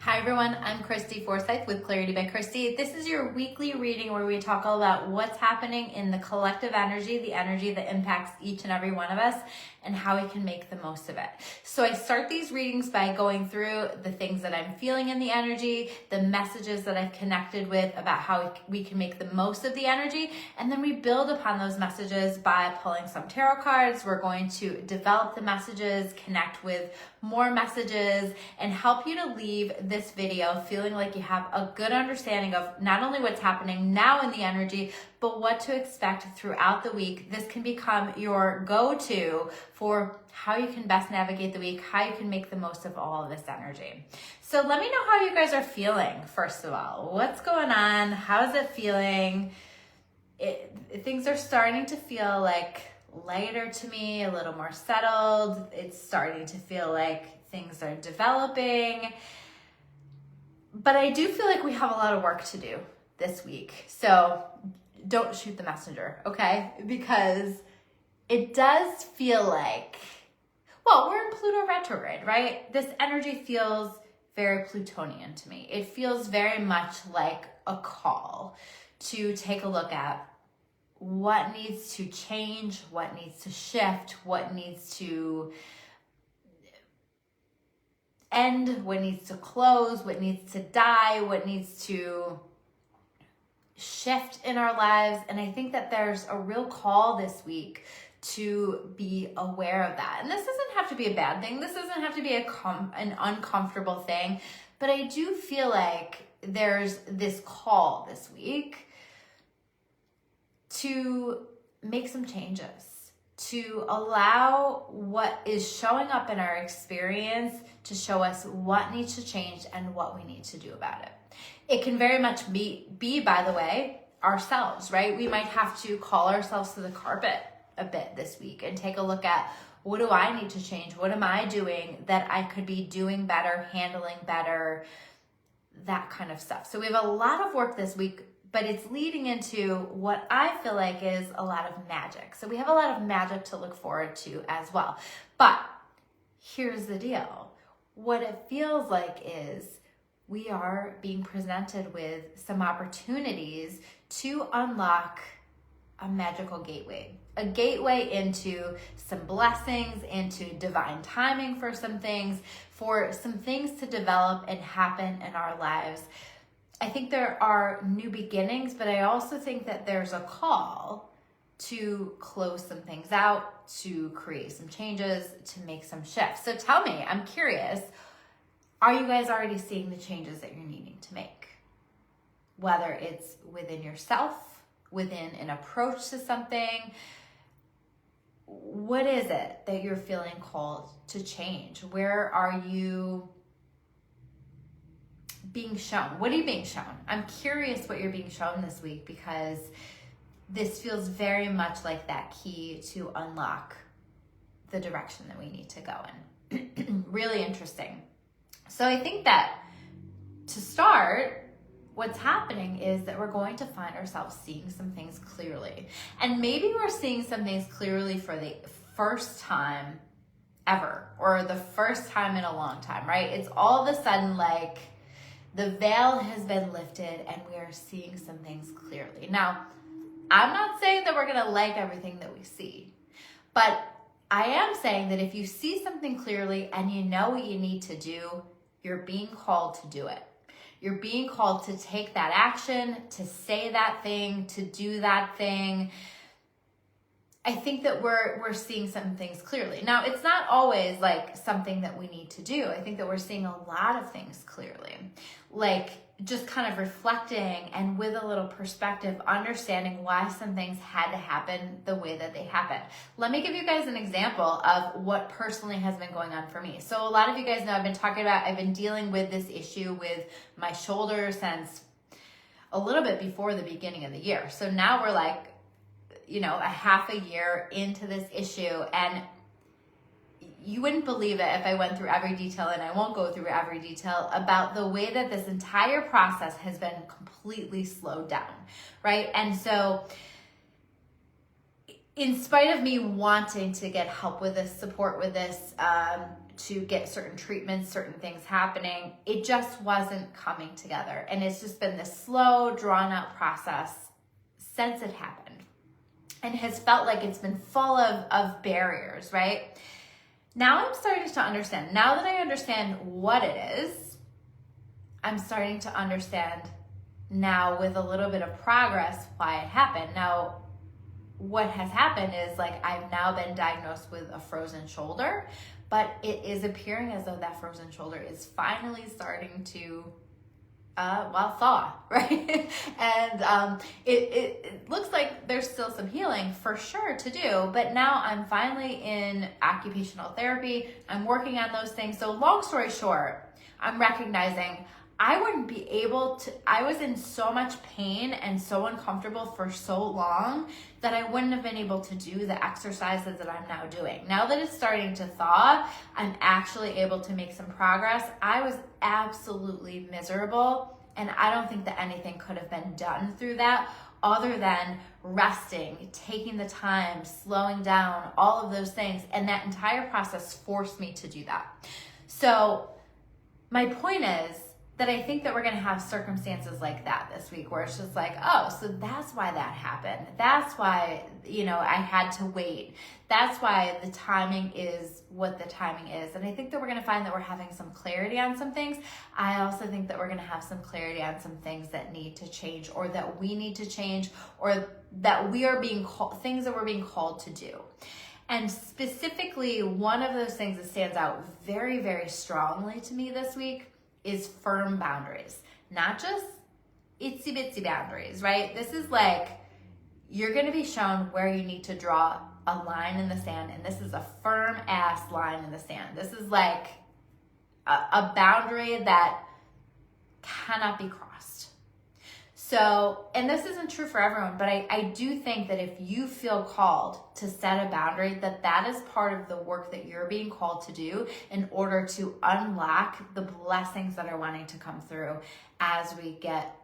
Hi everyone, I'm Christy Forsyth with Clarity by Christy. This is your weekly reading where we talk all about what's happening in the collective energy, the energy that impacts each and every one of us, and how we can make the most of it. So I start these readings by going through the things that I'm feeling in the energy, the messages that I've connected with about how we can make the most of the energy, and then we build upon those messages by pulling some tarot cards. We're going to develop the messages, connect with more messages, and help you to leave this video feeling like you have a good understanding of not only what's happening now in the energy, but what to expect throughout the week. This can become your go-to for how you can best navigate the week, how you can make the most of all of this energy. So let me know how you guys are feeling, first of all. What's going on? How's it feeling? Things are starting to feel like lighter to me, a little more settled. It's starting to feel like things are developing. But I do feel like we have a lot of work to do this week. So don't shoot the messenger, okay? Because it does feel like, well, we're in Pluto retrograde, right? This energy feels very Plutonian to me. It feels very much like a call to take a look at what needs to change, what needs to shift, what needs to end, what needs to close, what needs to die, what needs to shift in our lives. And I think that there's a real call this week to be aware of that. And this doesn't have to be a bad thing. This doesn't have to be an uncomfortable thing. But I do feel like there's this call this week to make some changes, to allow what is showing up in our experience to show us what needs to change and what we need to do about it. It can very much be, by the way, ourselves, right? We might have to call ourselves to the carpet a bit this week and take a look at, what do I need to change? What am I doing that I could be doing better, handling better, that kind of stuff. So we have a lot of work this week, but it's leading into what I feel like is a lot of magic. So we have a lot of magic to look forward to as well. But here's the deal. What it feels like is we are being presented with some opportunities to unlock a magical gateway. A gateway into some blessings, into divine timing for some things to develop and happen in our lives. I think there are new beginnings, but I also think that there's a call to close some things out, to create some changes, to make some shifts. So tell me, I'm curious, are you guys already seeing the changes that you're needing to make? Whether it's within yourself, within an approach to something, what is it that you're feeling called to change? Where are you being shown? What are you being shown? I'm curious what you're being shown this week, because this feels very much like that key to unlock the direction that we need to go in. Really interesting. So I think that to start, what's happening is that we're going to find ourselves seeing some things clearly. And maybe we're seeing some things clearly for the first time ever, or the first time in a long time, right? It's all of a sudden like the veil has been lifted and we are seeing some things clearly. Now, I'm not saying that we're going to like everything that we see, but I am saying that if you see something clearly and you know what you need to do, you're being called to do it. You're being called to take that action, to say that thing, to do that thing. I think that we're seeing some things clearly. Now, it's not always like something that we need to do. I think that we're seeing a lot of things clearly. Like just kind of reflecting and with a little perspective, understanding why some things had to happen the way that they happened. Let me give you guys an example of what personally has been going on for me. So a lot of you guys know I've been dealing with this issue with my shoulder since a little bit before the beginning of the year. So now we're like, a half a year into this issue, and you wouldn't believe it if I went through every detail, and I won't go through every detail, about the way that this entire process has been completely slowed down, right? And so in spite of me wanting to get help with this, support with this, to get certain treatments, certain things happening. It just wasn't coming together. And it's just been this slow, drawn out process since it happened, and has felt like it's been full of barriers, right? Now I'm starting to understand. Now that I understand what it is, I'm starting to understand now with a little bit of progress why it happened. Now, what has happened is like I've now been diagnosed with a frozen shoulder, but it is appearing as though that frozen shoulder is finally starting to thaw, right? And it looks like there's still some healing for sure to do, but now I'm finally in occupational therapy. I'm working on those things. So long story short, I'm recognizing I wouldn't be able to, I was in so much pain and so uncomfortable for so long that I wouldn't have been able to do the exercises that I'm now doing. Now that it's starting to thaw, I'm actually able to make some progress. I was absolutely miserable, and I don't think that anything could have been done through that other than resting, taking the time, slowing down, all of those things. And that entire process forced me to do that. So my point is, that I think that we're going to have circumstances like that this week where it's just like, oh, so that's why that happened. That's why, I had to wait. That's why the timing is what the timing is. And I think that we're going to find that we're having some clarity on some things. I also think that we're going to have some clarity on some things that need to change, or that we need to change, or that we are being called, things that we're being called to do. And specifically, one of those things that stands out very, very strongly to me this week is firm boundaries, not just itsy bitsy boundaries, right? This is like, you're going to be shown where you need to draw a line in the sand, and this is a firm ass line in the sand. This is like a boundary that cannot be crossed. So, and this isn't true for everyone, but I do think that if you feel called to set a boundary, that is part of the work that you're being called to do in order to unlock the blessings that are wanting to come through as we get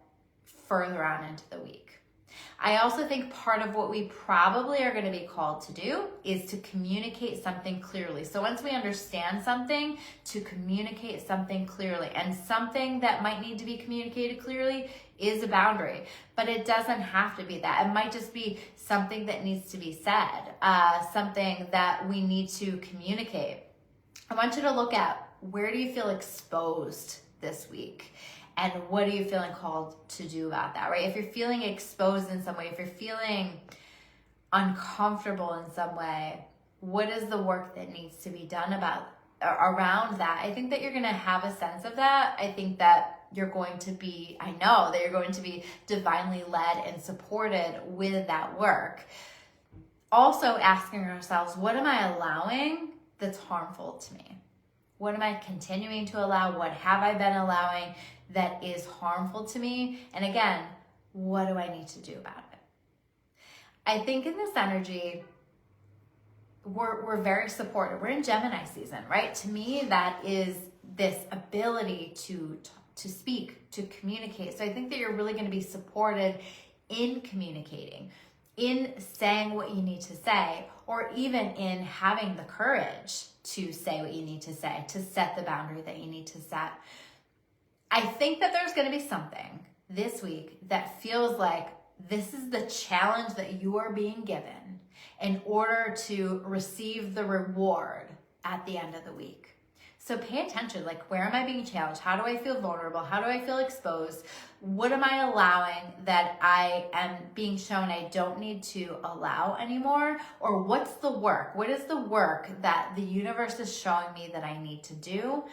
further on into the week. I also think part of what we probably are going to be called to do is to communicate something clearly. So once we understand something, to communicate something clearly. And something that might need to be communicated clearly is a boundary, but it doesn't have to be that. It might just be something that needs to be said, something that we need to communicate. I want you to look at, where do you feel exposed this week? And what are you feeling called to do about that, right? If you're feeling exposed in some way, if you're feeling uncomfortable in some way, what is the work that needs to be done around that? I think that you're going to have a sense of that. I think that I know that you're going to be divinely led and supported with that work. Also asking ourselves, what am I allowing that's harmful to me? What am I continuing to allow? What have I been allowing that is harmful to me? And again, what do I need to do about it? I think in this energy, we're very supported. We're in Gemini season, right? To me, that is this ability to speak, to communicate. So I think that you're really going to be supported in communicating, in saying what you need to say, or even in having the courage to say what you need to say, to set the boundary that you need to set. I think that there's going to be something this week that feels like this is the challenge that you are being given in order to receive the reward at the end of the week. So pay attention, like, where am I being challenged? How do I feel vulnerable? How do I feel exposed? What am I allowing that I am being shown I don't need to allow anymore? Or what's the work? What is the work that the universe is showing me that I need to do?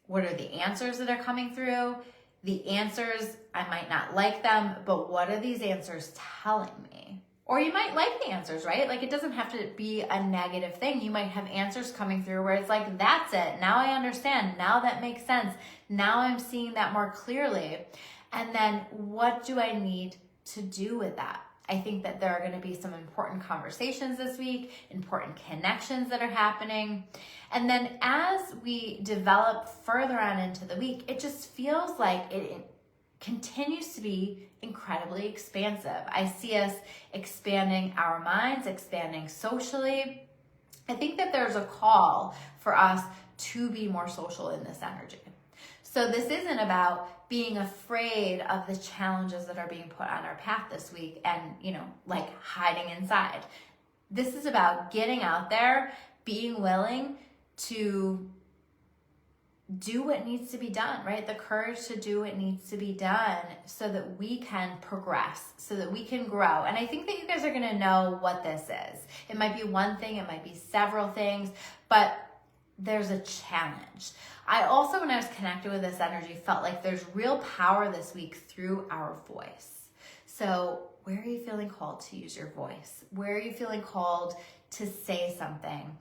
What are the answers that are coming through? The answers, I might not like them, but what are these answers telling me? Or you might like the answers, right? Like, it doesn't have to be a negative thing. You might have answers coming through where it's like, that's it. Now I understand. Now that makes sense. Now I'm seeing that more clearly. And then what do I need to do with that? I think that there are going to be some important conversations this week, important connections that are happening. And then as we develop further on into the week, it just feels like it continues to be incredibly expansive. I see us expanding our minds, expanding socially. I think that there's a call for us to be more social in this energy. So this isn't about being afraid of the challenges that are being put on our path this week and, like hiding inside. This is about getting out there, being willing to do what needs to be done, right? The courage to do what needs to be done so that we can progress, so that we can grow. And I think that you guys are going to know what this is. It might be one thing, it might be several things, but there's a challenge. I also, when I was connected with this energy, felt like there's real power this week through our voice. So where are you feeling called to use your voice? Where are you feeling called to say something?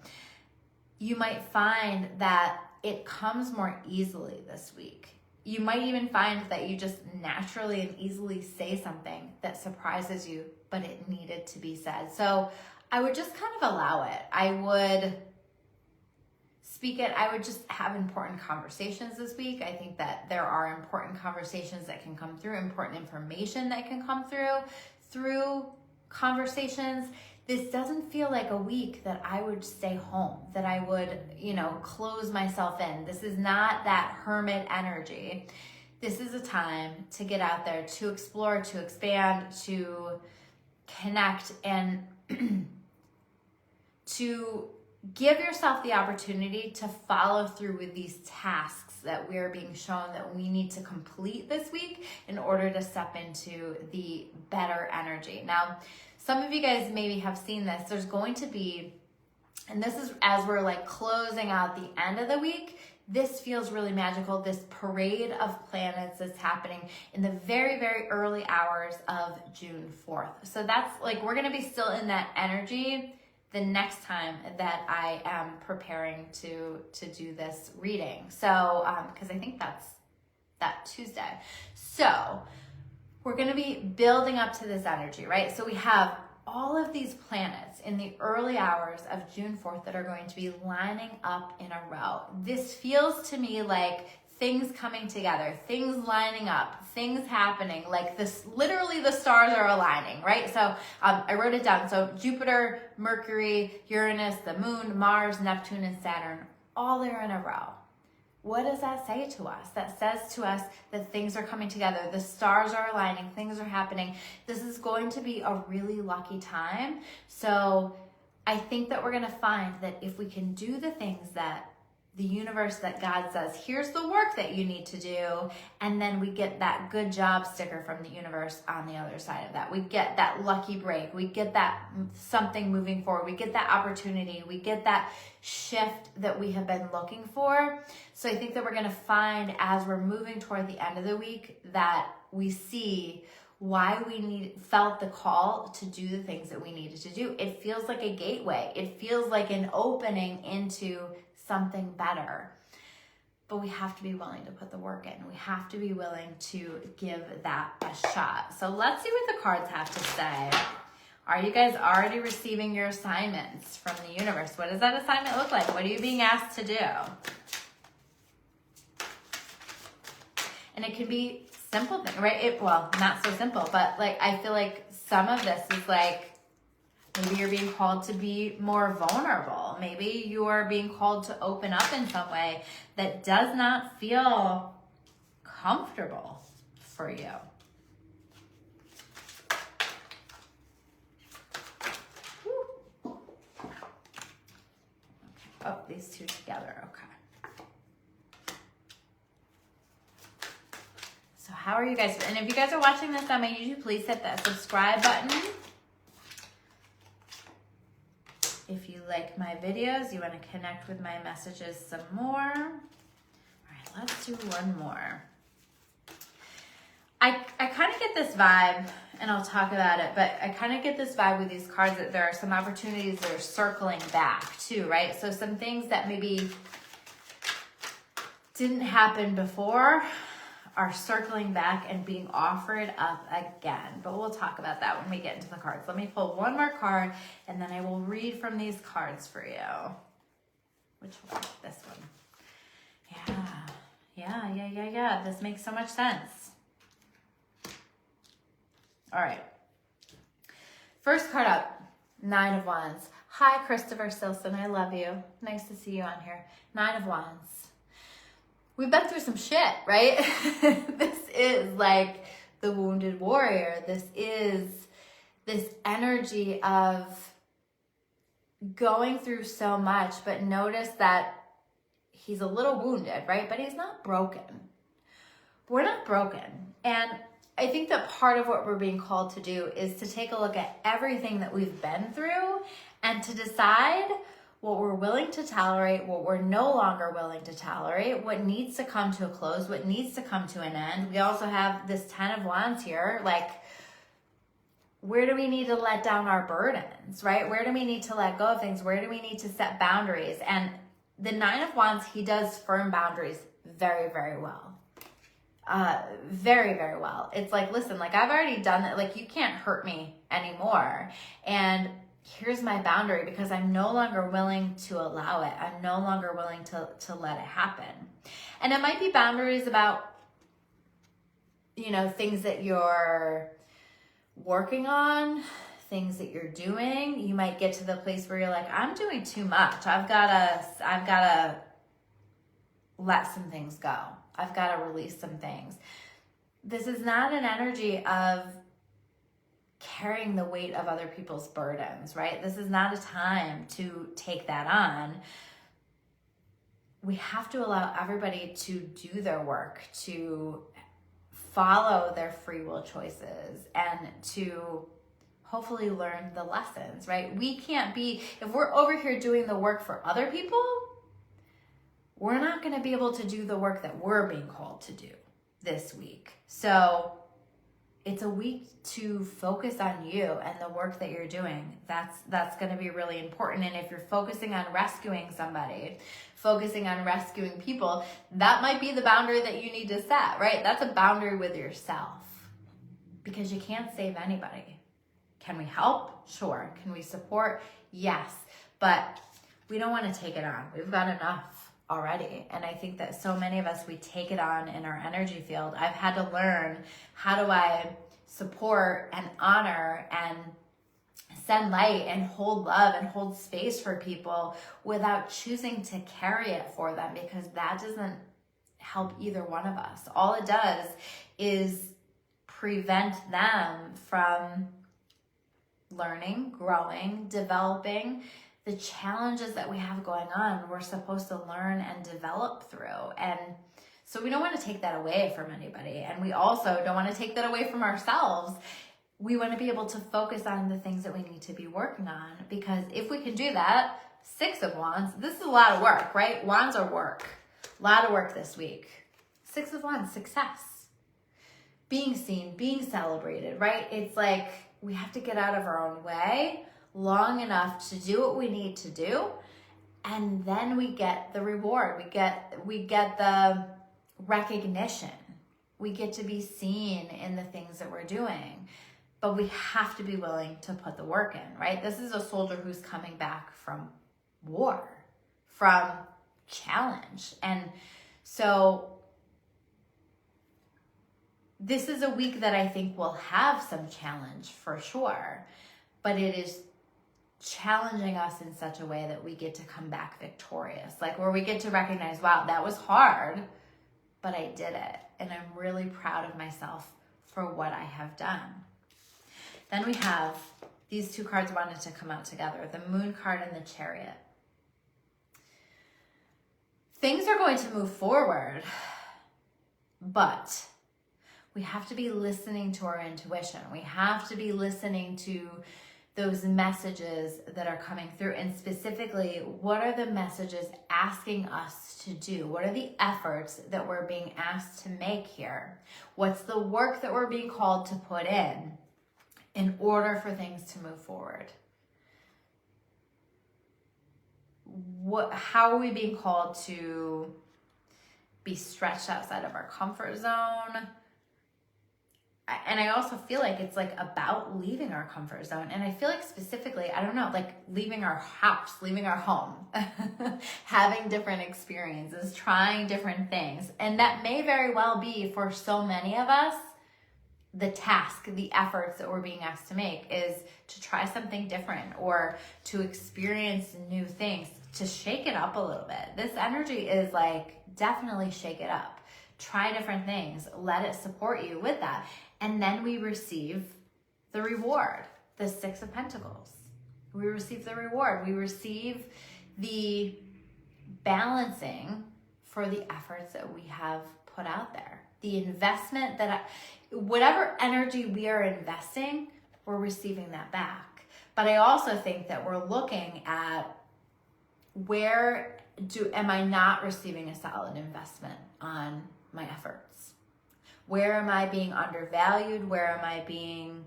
You might find that it comes more easily this week. You might even find that you just naturally and easily say something that surprises you, but it needed to be said. So I would just kind of allow it. I would speak it. I would just have important conversations this week. I think that there are important conversations that can come through, important information that can come through conversations. This doesn't feel like a week that I would stay home, that I would, close myself in. This is not that hermit energy. This is a time to get out there, to explore, to expand, to connect, and to give yourself the opportunity to follow through with these tasks that we're being shown that we need to complete this week in order to step into the better energy. Now, some of you guys maybe have seen this. There's going to be, and this is as we're like closing out the end of the week, this feels really magical, this parade of planets that's happening in the very, very early hours of June 4th. So that's like, we're going to be still in that energy the next time that I am preparing to do this reading. So, because I think that's that Tuesday. So we're going to be building up to this energy, right? So we have all of these planets in the early hours of June 4th that are going to be lining up in a row. This feels to me like things coming together, things lining up, things happening, like this, literally the stars are aligning, right? So I wrote it down. So Jupiter, Mercury, Uranus, the moon, Mars, Neptune, and Saturn, all are in a row. What does that say to us? That says to us that things are coming together. The stars are aligning, things are happening. This is going to be a really lucky time. So I think that we're going to find that if we can do the things that the universe, that God says, here's the work that you need to do, and then we get that good job sticker from the universe on the other side of that. We get that lucky break. We get that something moving forward. We get that opportunity. We get that shift that we have been looking for. So I think that we're going to find as we're moving toward the end of the week that we see why we felt the call to do the things that we needed to do. It feels like a gateway. It feels like an opening into something better. But we have to be willing to put the work in. We have to be willing to give that a shot. So let's see what the cards have to say. Are you guys already receiving your assignments from the universe? What does that assignment look like? What are you being asked to do? And it can be simple thing, right? Well, not so simple, but like I feel like some of this is like maybe you're being called to be more vulnerable. Maybe you are being called to open up in some way that does not feel comfortable for you. Oh, these two together, okay. So how are you guys? And if you guys are watching this on my YouTube, please hit that subscribe button. If you like my videos, you want to connect with my messages some more. All right, let's do one more. I kind of get this vibe, and I'll talk about it, but I kind of get this vibe with these cards that there are some opportunities that are circling back too, right? So some things that maybe didn't happen before are circling back and being offered up again. But we'll talk about that when we get into the cards. Let me pull one more card, and then I will read from these cards for you. Which one? This one. Yeah. This makes so much sense. All right. First card up, 9 of Wands. Hi, Christopher Stilson. I love you. Nice to see you on here. 9 of Wands. We've been through some shit, right? This is like the wounded warrior. This is this energy of going through so much, but notice that he's a little wounded, right? But he's not broken. We're not broken. And I think that part of what we're being called to do is to take a look at everything that we've been through and to decide what we're willing to tolerate, what we're no longer willing to tolerate, what needs to come to a close, what needs to come to an end. We also have this 10 of Wands here, like, where do we need to let down our burdens, right? Where do we need to let go of things? Where do we need to set boundaries? And the 9 of Wands, he does firm boundaries very, very well. Very, very well. It's like, listen, like, I've already done that. Like, you can't hurt me anymore. And here's my boundary because I'm no longer willing to allow it. I'm no longer willing to let it happen. And it might be boundaries about, you know, things that you're working on, things that you're doing. You might get to the place where you're like, I'm doing too much. I've gotta let some things go. I've got to release some things. This is not an energy of carrying the weight of other people's burdens, right? This is not a time to take that on. We have to allow everybody to do their work, to follow their free will choices, and to hopefully learn the lessons, right? We can't be, if we're over here doing the work for other people, we're not going to be able to do the work that we're being called to do this week. So it's a week to focus on you and the work that you're doing. That's going to be really important. And if you're focusing on rescuing somebody, focusing on rescuing people, that might be the boundary that you need to set, right? That's a boundary with yourself because you can't save anybody. Can we help? Sure. Can we support? Yes. But we don't want to take it on. We've got enough already. And I think that so many of us, we take it on in our energy field. I've had to learn, how do I support and honor and send light and hold love and hold space for people without choosing to carry it for them, because that doesn't help either one of us. All it does is prevent them from learning, growing, developing. The challenges that we have going on, we're supposed to learn and develop through. And so we don't want to take that away from anybody. And we also don't want to take that away from ourselves. We want to be able to focus on the things that we need to be working on, because if we can do that, 6 of Wands, this is a lot of work, right? Wands are work. A lot of work this week. 6 of Wands, success. Being seen, being celebrated, right? It's like we have to get out of our own way long enough to do what we need to do, and then we get the reward. We get the recognition. We get to be seen in the things that we're doing, but we have to be willing to put the work in, right? This is a soldier who's coming back from war, from challenge. And so this is a week that I think will have some challenge for sure, but it is challenging us in such a way that we get to come back victorious, like where we get to recognize, wow, that was hard, but I did it. And I'm really proud of myself for what I have done. Then we have these 2 cards wanted to come out together, the Moon card and the Chariot. Things are going to move forward, but we have to be listening to our intuition. We have to be listening to those messages that are coming through. And specifically, what are the messages asking us to do? What are the efforts that we're being asked to make here? What's the work that we're being called to put in order for things to move forward? How are we being called to be stretched outside of our comfort zone? And I also feel like it's like about leaving our comfort zone. And I feel like specifically, I don't know, like leaving our house, leaving our home, having different experiences, trying different things. And that may very well be, for so many of us, the task, the efforts that we're being asked to make is to try something different or to experience new things, to shake it up a little bit. This energy is like, definitely shake it up. Try different things. Let it support you with that. And then we receive the reward, the Six of Pentacles. We receive the reward. We receive the balancing for the efforts that we have put out there. The investment whatever energy we are investing, we're receiving that back. But I also think that we're looking at am I not receiving a solid investment on my efforts? Where am I being undervalued? Where am I being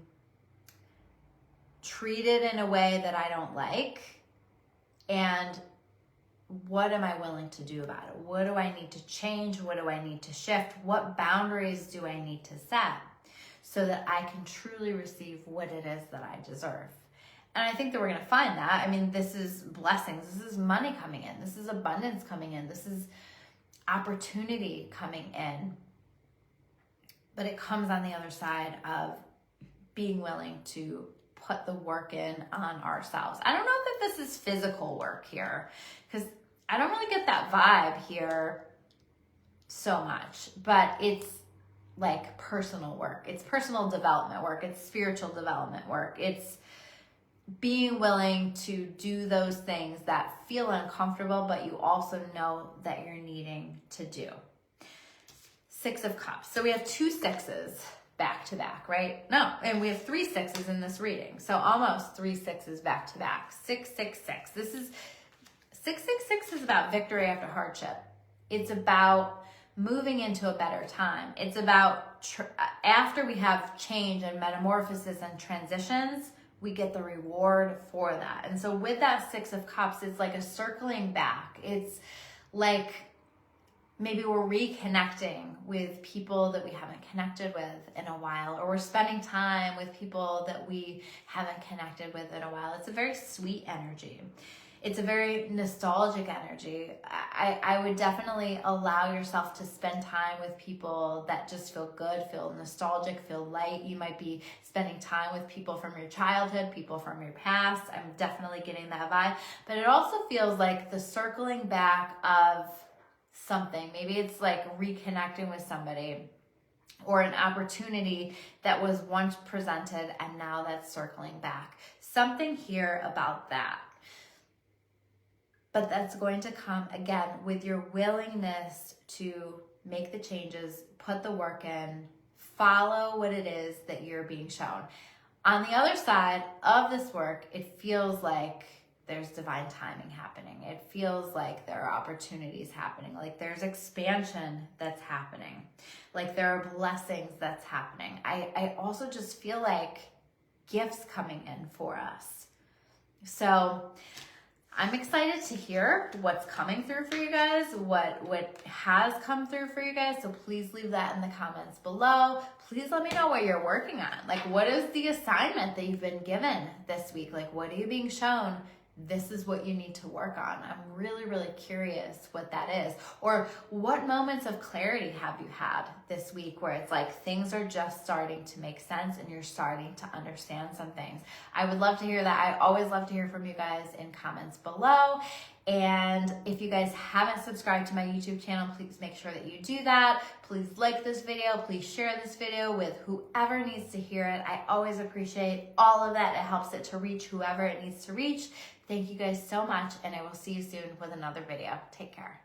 treated in a way that I don't like? And what am I willing to do about it? What do I need to change? What do I need to shift? What boundaries do I need to set so that I can truly receive what it is that I deserve? And I think that we're going to find that. I mean, this is blessings. This is money coming in. This is abundance coming in. This is opportunity coming in. But it comes on the other side of being willing to put the work in on ourselves. I don't know that this is physical work here, because I don't really get that vibe here so much, but it's like personal work. It's personal development work. It's spiritual development work. It's being willing to do those things that feel uncomfortable, but you also know that you're needing to do. Six of Cups. So we have two sixes back to back, right? No, and we have three sixes in this reading. So almost three sixes back to back. 666. This is 666 is about victory after hardship. It's about moving into a better time. It's about after we have change and metamorphosis and transitions, we get the reward for that. And so with that Six of Cups, it's like a circling back. It's like maybe we're reconnecting with people that we haven't connected with in a while, or we're spending time with people that we haven't connected with in a while. It's a very sweet energy. It's a very nostalgic energy. I would definitely allow yourself to spend time with people that just feel good, feel nostalgic, feel light. You might be spending time with people from your childhood, people from your past. I'm definitely getting that vibe. But it also feels like the circling back of something. Maybe it's like reconnecting with somebody or an opportunity that was once presented and now that's circling back. Something here about that. But that's going to come, again, with your willingness to make the changes, put the work in, follow what it is that you're being shown. On the other side of this work, it feels like there's divine timing happening. It feels like there are opportunities happening, like there's expansion that's happening, like there are blessings that's happening. I also just feel like gifts coming in for us. So I'm excited to hear what's coming through for you guys, what has come through for you guys. So please leave that in the comments below. Please let me know what you're working on. Like, what is the assignment that you've been given this week? Like, what are you being shown? This is what you need to work on. I'm really, really curious what that is. Or what moments of clarity have you had this week where it's like things are just starting to make sense and you're starting to understand some things? I would love to hear that. I always love to hear from you guys in comments below. And if you guys haven't subscribed to my YouTube channel, please make sure that you do that. Please like this video. Please share this video with whoever needs to hear it. I always appreciate all of that. It helps it to reach whoever it needs to reach. Thank you guys so much, and I will see you soon with another video. Take care.